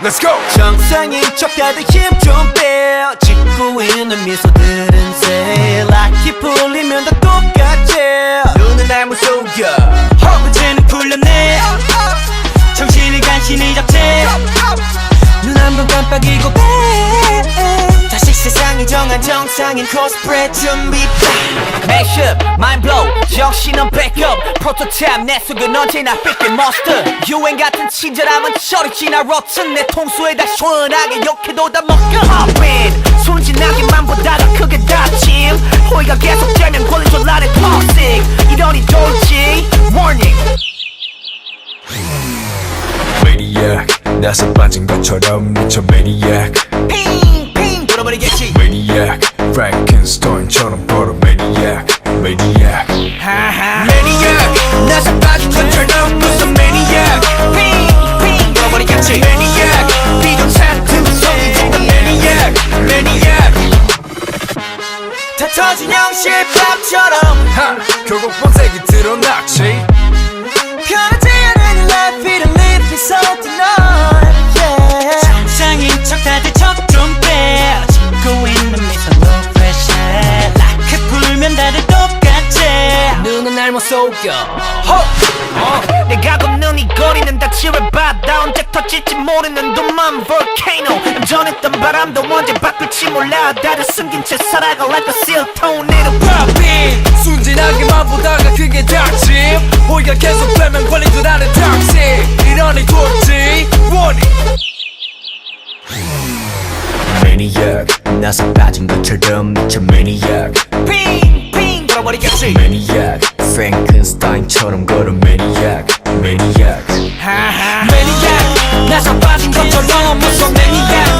Let's go. 정상인 척 다들 힘 좀 빼. 짓고 있는 미소들은 새 락이 풀리면 다 똑같지. 눈은 날 무속여 허브제는 풀렸네. 정신을 간신히 잡채. 눈 한 번 깜빡이고 빼. 다시 세상이 정한 정상인 코스프레 준비. Mashup, mind blow, 정신은 backup. 프로토타입 내 속은 언제나 삐끗 monster. 유행 같은 친절함은 저리 지나 rotten. 내 통수에다 시원하게 욕해도 다 먹여. Pop in, 순진하게만 보다가 크게 다짐. 호의가 계속되면 권리졸라를 toxic. 이러니 돌지 warning. Maniac, 나서 빠진 것처럼 미쳐 Maniac. 핑핑 돌아버리겠지. Maniac, Frankenstein처럼 걸어 Maniac. Maniac, Maniac, 나서 빠진 것처럼 무슨 Maniac. 핑핑 돌아버리겠지. Maniac, 비정상 틈속이 중간 Maniac. Maniac, 다 터진 형실밥처럼 결국 본색이 드러났지. 편하지 않은 life, it'll leave me so tonight. Yeah. 정상인 척 다들 척 좀 빼. 짓고 있는 미소 no pressure. 락을 풀면 다들 똑같지. 눈은 날 못 속여. 내가 걷는 이 거리는 다 지뢰바다. 언제 터질지 모르는 도만 volcano. 전했던 바람도 언제 바뀔지 몰라. 다들 숨긴 채 살아가 like a seal tornado. Pop in, 순진하게만 보다가 그게 닥침. 호의가 계속되면 권리줄 아는 toxic. 이러니 돌지 warning. Maniac, 나서 빠진 것처럼 미쳐 Maniac. 핑핑 돌아버리겠지. Maniac, Frankenstein처럼 걸어 Maniac. Maniac, Maniac, 나서 빠진 것처럼 무서운 Maniac.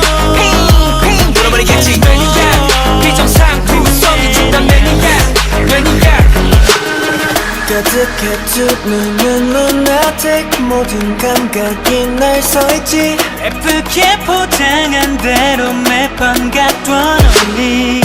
핑핑 돌아버리겠지. Maniac, 비정상 구성이 중단 Maniac. Maniac, 가득해 두 눈은 lunatic. 모든 감각이 날 서있지. 예쁘게 포장한 대로 매번 갖던 only.